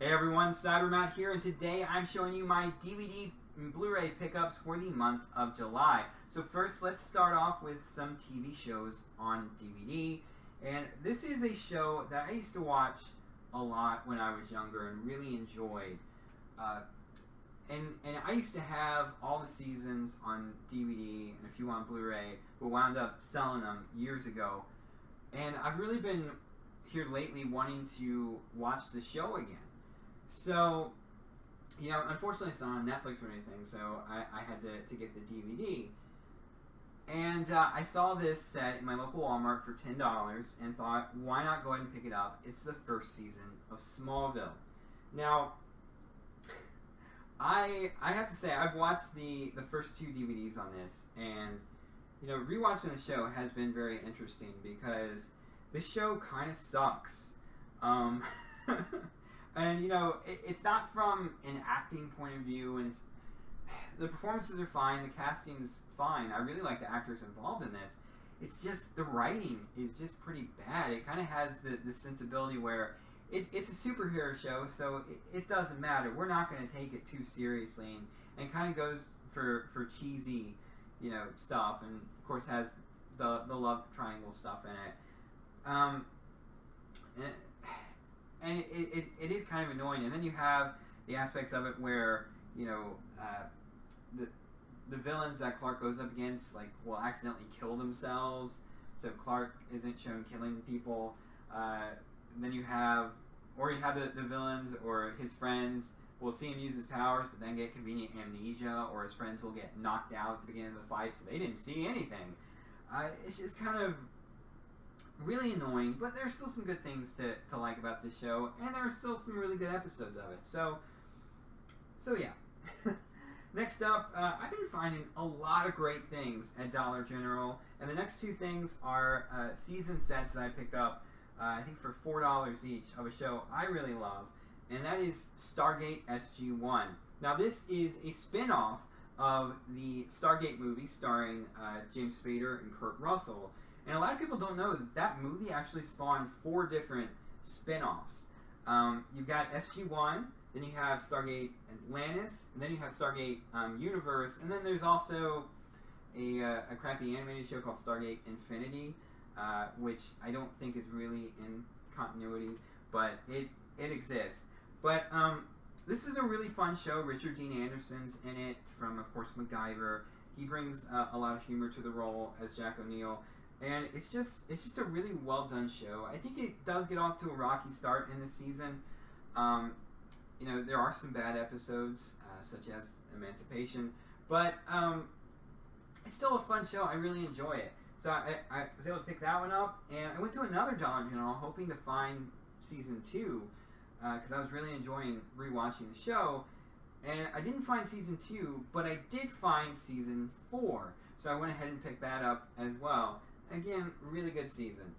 Hey everyone, Cybermat here, and today I'm showing you my DVD and Blu-ray pickups for the month of July. So first, let's start off with some TV shows on DVD. And this is a show that I used to watch a lot when I was younger and really enjoyed. And I used to have all the seasons on DVD and a few on Blu-ray, but wound up selling them years ago. And I've really been here lately wanting to watch the show again. So, you know, unfortunately it's not on Netflix or anything, so I had to get the DVD. And I saw this set in my local Walmart for $10 and thought, why not go ahead and pick it up? It's the first season of Smallville. Now, I have to say, I've watched the first two DVDs on this, and, you know, rewatching the show has been very interesting because the show kind of sucks. And, you know, it's not from an acting point of view, and the performances are fine, the casting's fine. I really like the actors involved in this. It's just the writing is just pretty bad. It kind of has the sensibility where it's a superhero show, so it doesn't matter. We're not going to take it too seriously, and kind of goes for cheesy, you know, stuff, and of course has the love triangle stuff in it. And it is kind of annoying. And then you have the aspects of it where, you know, the villains that Clark goes up against, like, will accidentally kill themselves, so Clark isn't shown killing people. Then you have the villains or his friends will see him use his powers, but then get convenient amnesia, or his friends will get knocked out at the beginning of the fight, so they didn't see anything. It's just kind of really annoying, but there's still some good things to like about this show, and there are still some really good episodes of it. So yeah. Next up, I've been finding a lot of great things at Dollar General, and the next two things are season sets that I picked up, I think for $4 each, of a show I really love, and that is Stargate SG1. Now this is a spin-off of the Stargate movie starring James Spader and Kurt Russell. And a lot of people don't know that movie actually spawned 4 different spin-offs. You've got SG1, then you have Stargate Atlantis, and then you have Stargate Universe, and then there's also a crappy animated show called Stargate Infinity, which I don't think is really in continuity, but it exists. But this is a really fun show. Richard Dean Anderson's in it, from, of course, MacGyver. He brings a lot of humor to the role as Jack O'Neill. And it's just a really well done show. I think it does get off to a rocky start in this season. You know, there are some bad episodes, such as Emancipation, but it's still a fun show. I really enjoy it. So I was able to pick that one up, and I went to another Dollar General hoping to find season 2, because I was really enjoying rewatching the show. And I didn't find season 2, but I did find season 4. So I went ahead and picked that up as well. Again, really good season.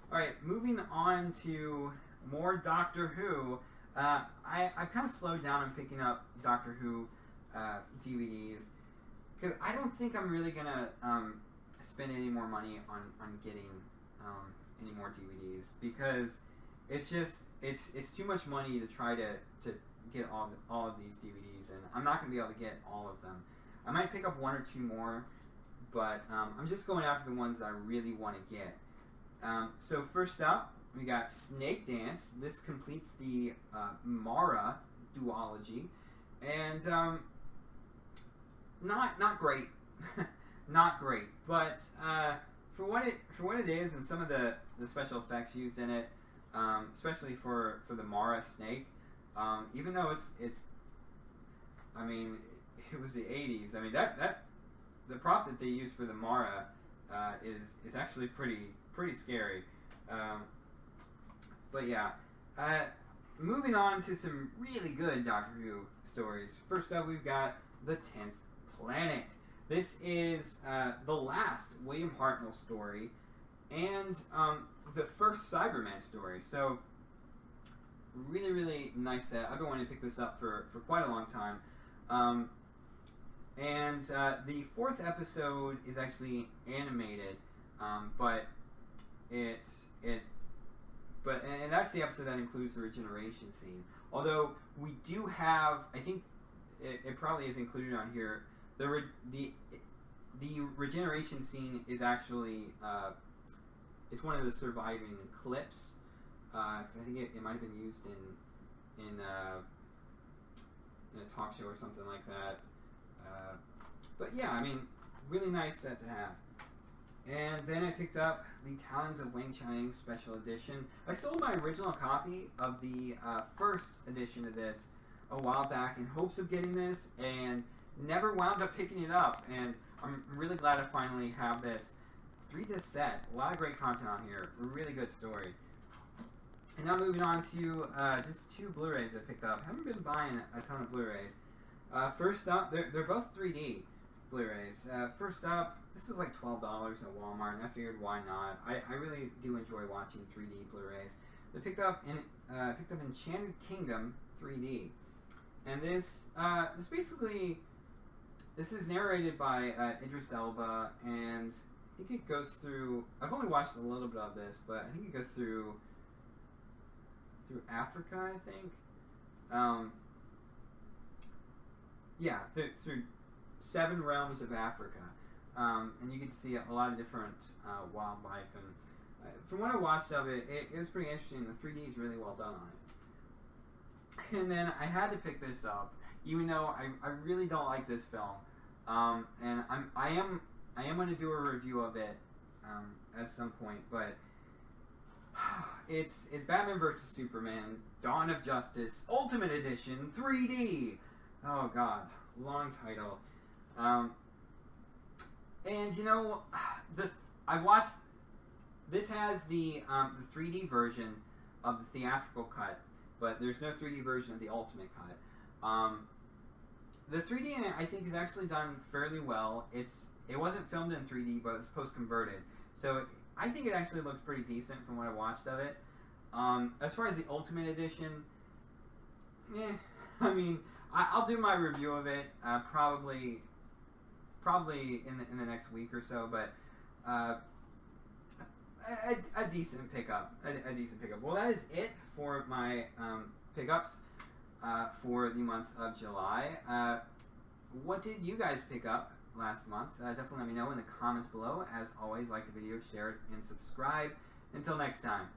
Alright, moving on to more Doctor Who. I've kind of slowed down on picking up Doctor Who DVDs, because I don't think I'm really going to spend any more money on getting any more DVDs, because it's too much money to try to get all of these DVDs, and I'm not going to be able to get all of them. I might pick up 1 or 2 more, but I'm just going after the ones that I really want to get. So first up, we got Snake Dance. This completes the Mara duology, and not great, not great. But for what it is, and some of the special effects used in it, especially for the Mara snake, even though it's, I mean, it was the 80s. I mean that. The prop that they use for the Mara is actually pretty scary. But yeah, moving on to some really good Doctor Who stories. First up, we've got The 10th Planet. This is the last William Hartnell story, and the first Cyberman story. So really nice set. I've been wanting to pick this up for quite a long time. And the 4th episode is actually animated, but it and that's the episode that includes the regeneration scene. Although we do have, I think it probably is included on here. The regeneration scene is actually it's one of the surviving clips because I think it might have been used in a talk show or something like that. But yeah, I mean, really nice set to have. And then I picked up the Talons of Wang Chiang Special Edition. I sold my original copy of the first edition of this a while back in hopes of getting this, and never wound up picking it up. And I'm really glad I finally have this 3-disc set. A lot of great content on here. Really good story. And now moving on to just 2 Blu-rays I picked up. Haven't been buying a ton of Blu-rays. First up, they're both 3D Blu-rays. First up, this was like $12 at Walmart, and I figured why not. I really do enjoy watching 3D Blu-rays. I picked up Enchanted Kingdom 3D, and this is narrated by Idris Elba, and I think it goes through. I've only watched a little bit of this, but I think it goes through Africa. I think. Yeah, through 7 realms of Africa, and you get to see a lot of different wildlife. And from what I watched of it, it was pretty interesting. The 3D is really well done on it. And then I had to pick this up, even though I really don't like this film. And I am going to do a review of it at some point, but it's Batman vs Superman: Dawn of Justice Ultimate Edition 3D. Oh God, long title. And you know, I watched. This has the 3D version of the theatrical cut, but there's no 3D version of the Ultimate cut. The 3D in it, I think, is actually done fairly well. It wasn't filmed in 3D, but it was post-converted, so I think it actually looks pretty decent from what I watched of it. As far as the Ultimate Edition, I mean, I'll do my review of it probably in the next week or so, but a decent pickup. A decent pickup. Well, that is it for my pickups for the month of July. What did you guys pick up last month? Definitely let me know in the comments below. As always, like the video, share it, and subscribe. Until next time.